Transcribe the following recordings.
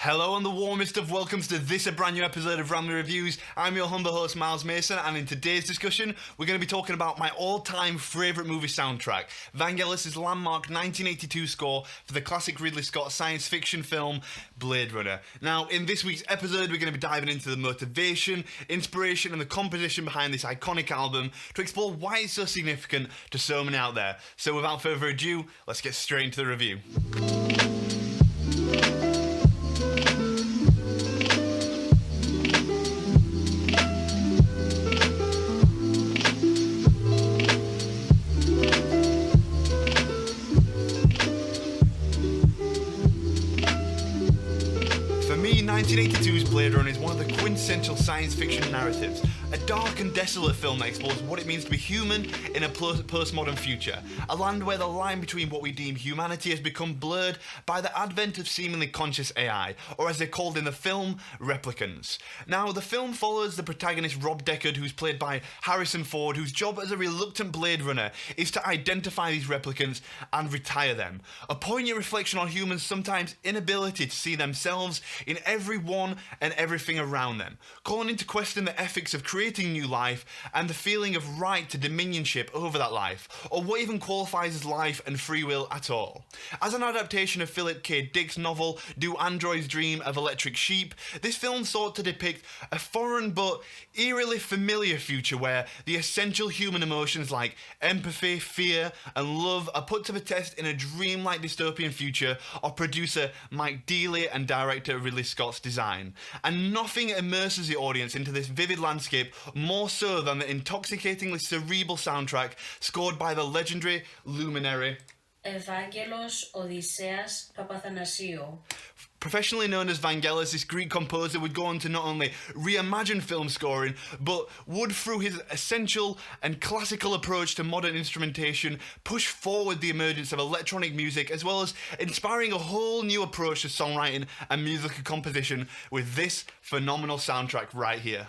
Hello and the warmest of welcomes to this a brand new episode of Ramley Reviews. I'm your humble host Miles Mason, and in today's discussion we're going to be talking about my all-time favourite movie soundtrack, Vangelis' landmark 1982 score for the classic Ridley Scott science fiction film Blade Runner. Now in this week's episode we're going to be diving into the motivation, inspiration and the composition behind this iconic album to explore why it's so significant to so many out there. So without further ado, let's get straight into the review. For me, 1982's Blade Runner is one of the quintessential science fiction narratives. A dark and desolate film that explores what it means to be human in a postmodern future. A land where the line between what we deem humanity has become blurred by the advent of seemingly conscious AI, or as they're called in the film, replicants. Now, the film follows the protagonist Rob Deckard, who's played by Harrison Ford, whose job as a reluctant Blade Runner is to identify these replicants and retire them. A poignant reflection on humans' sometimes inability to see themselves in everyone and everything around them, calling into question the ethics of creating new life and the feeling of right to dominionship over that life, or what even qualifies as life and free will at all. As an adaptation of Philip K. Dick's novel Do Androids Dream of Electric Sheep, this film sought to depict a foreign but eerily familiar future where the essential human emotions like empathy, fear and love are put to the test in a dreamlike dystopian future of producer Mike Dealey and director Ridley Scott's design. And nothing immerses the audience into this vivid landscape more so than the intoxicatingly cerebral soundtrack scored by the legendary luminary Vangelos Odysseas Papathanasiou. Professionally known as Vangelis, this Greek composer would go on to not only reimagine film scoring, but would, through his essential and classical approach to modern instrumentation, push forward the emergence of electronic music, as well as inspiring a whole new approach to songwriting and musical composition with this phenomenal soundtrack right here.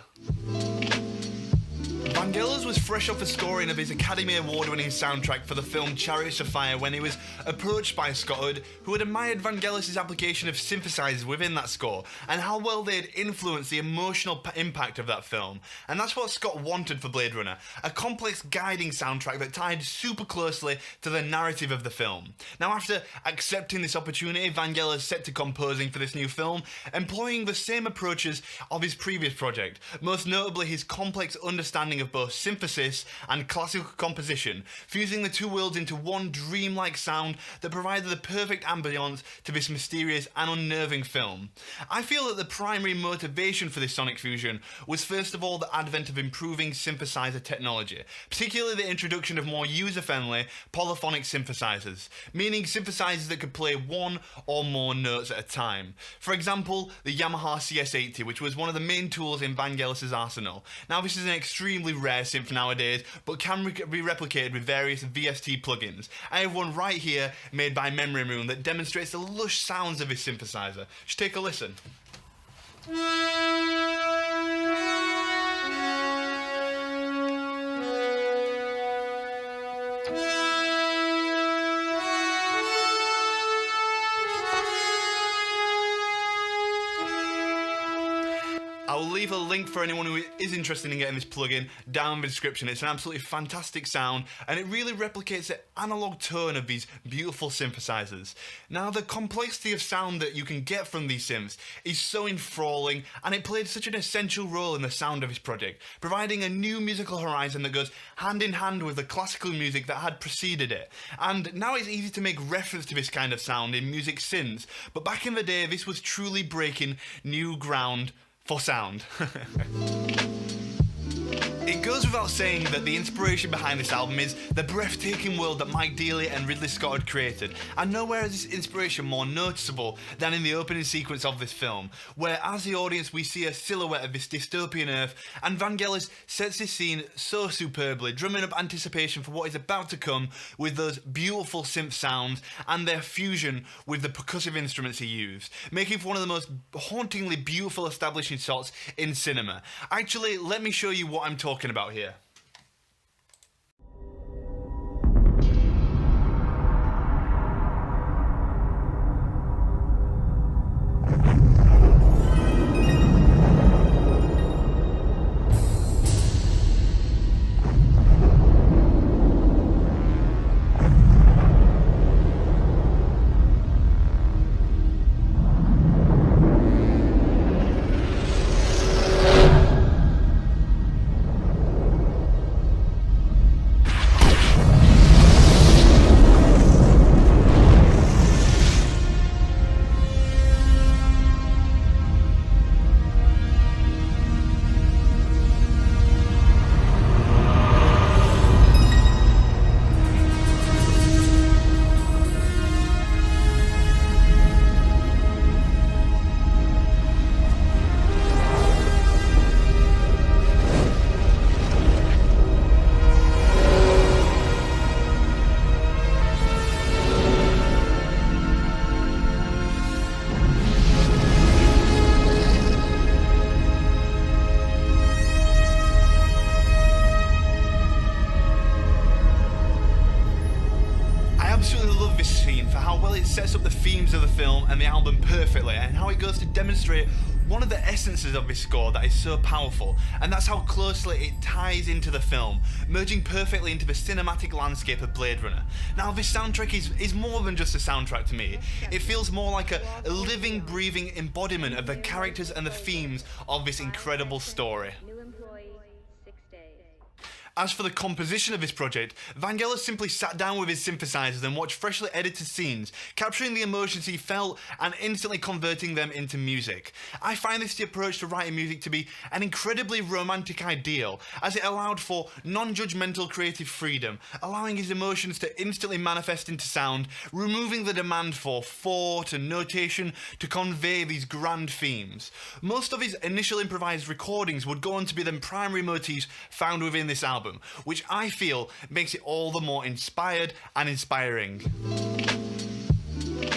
Vangelis was fresh off the scoring of his Academy Award-winning soundtrack for the film Chariots of Fire when he was approached by Scott, who had admired Vangelis' application of synthesizers within that score and how well they had influenced the emotional impact of that film. And that's what Scott wanted for Blade Runner, a complex guiding soundtrack that tied super closely to the narrative of the film. Now, after accepting this opportunity, Vangelis set to composing for this new film, employing the same approaches of his previous project, most notably his complex understanding of both synthesis and classical composition, fusing the two worlds into one dreamlike sound that provided the perfect ambience to this mysterious and unnerving film. I feel that the primary motivation for this sonic fusion was first of all the advent of improving synthesizer technology, particularly the introduction of more user-friendly polyphonic synthesizers, meaning synthesizers that could play one or more notes at a time. For example, the Yamaha CS80, which was one of the main tools in Vangelis' arsenal. Now, this is an extremely rare synth nowadays, but can be replicated with various VST plugins. I have one right here made by Memory Moon that demonstrates the lush sounds of his synthesizer. Just take a listen. I will leave a link for anyone who is interested in getting this plugin down in the description. It's an absolutely fantastic sound and it really replicates the analog tone of these beautiful synthesizers. Now, the complexity of sound that you can get from these synths is so enthralling, and it played such an essential role in the sound of his project, providing a new musical horizon that goes hand in hand with the classical music that had preceded it. And now it's easy to make reference to this kind of sound in music synths, but back in the day this was truly breaking new ground for sound. It goes without saying that the inspiration behind this album is the breathtaking world that Mike Dealey and Ridley Scott had created, and nowhere is this inspiration more noticeable than in the opening sequence of this film, where as the audience we see a silhouette of this dystopian Earth, and Vangelis sets this scene so superbly, drumming up anticipation for what is about to come with those beautiful synth sounds and their fusion with the percussive instruments he used, making for one of the most hauntingly beautiful establishing shots in cinema. Actually, let me show you what I'm talking about here. perfectly, and how it goes to demonstrate one of the essences of this score that is so powerful, and that's how closely it ties into the film, merging perfectly into the cinematic landscape of Blade Runner. Now, this soundtrack is more than just a soundtrack to me. It feels more like a living, breathing embodiment of the characters and the themes of this incredible story. As for the composition of this project, Vangelis simply sat down with his synthesizers and watched freshly edited scenes, capturing the emotions he felt and instantly converting them into music. I find this approach to writing music to be an incredibly romantic ideal, as it allowed for non-judgmental creative freedom, allowing his emotions to instantly manifest into sound, removing the demand for thought and notation to convey these grand themes. Most of his initial improvised recordings would go on to be the primary motifs found within this album, which I feel makes it all the more inspired and inspiring.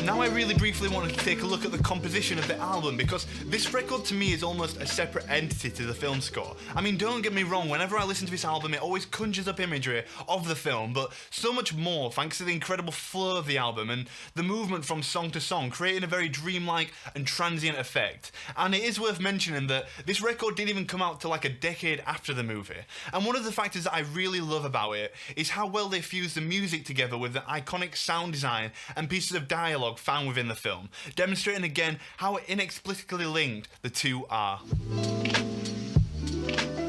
Now I really briefly want to take a look at the composition of the album, because this record to me is almost a separate entity to the film score. I mean, don't get me wrong, whenever I listen to this album it always conjures up imagery of the film, but so much more thanks to the incredible flow of the album and the movement from song to song, creating a very dreamlike and transient effect. And it is worth mentioning that this record didn't even come out till like a decade after the movie. And one of the factors that I really love about it is how well they fuse the music together with the iconic sound design and pieces of dialogue found within the film, demonstrating again how inexplicably linked the two are.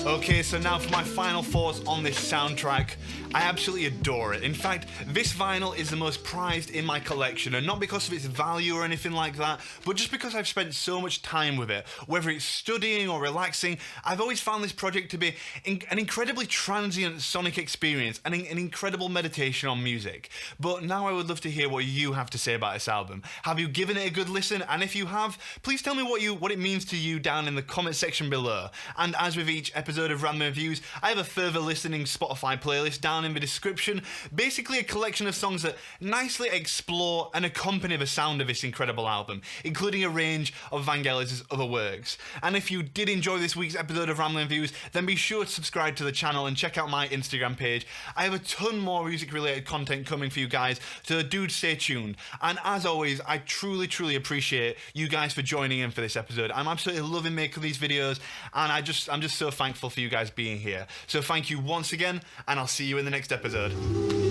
Okay, so now for my final thoughts on this soundtrack. I absolutely adore it. In fact, this vinyl is the most prized in my collection, and not because of its value or anything like that, but just because I've spent so much time with it. Whether it's studying or relaxing, I've always found this project to be an incredibly transient sonic experience and an incredible meditation on music. But now I would love to hear what you have to say about this album. Have you given it a good listen? And if you have, please tell me what it means to you down in the comment section below. And as with each episode of Random Reviews, I have a further listening Spotify playlist down in the description, basically a collection of songs that nicely explore and accompany the sound of this incredible album, including a range of Vangelis' other works. And if you did enjoy this week's episode of Rambling Reviews, then be sure to subscribe to the channel and check out my Instagram page. I have a ton more music related content coming for you guys, so do stay tuned. And as always, I truly appreciate you guys for joining in for this episode. I'm absolutely loving making these videos, and I'm just so thankful for you guys being here. So thank you once again, and I'll see you in the next episode.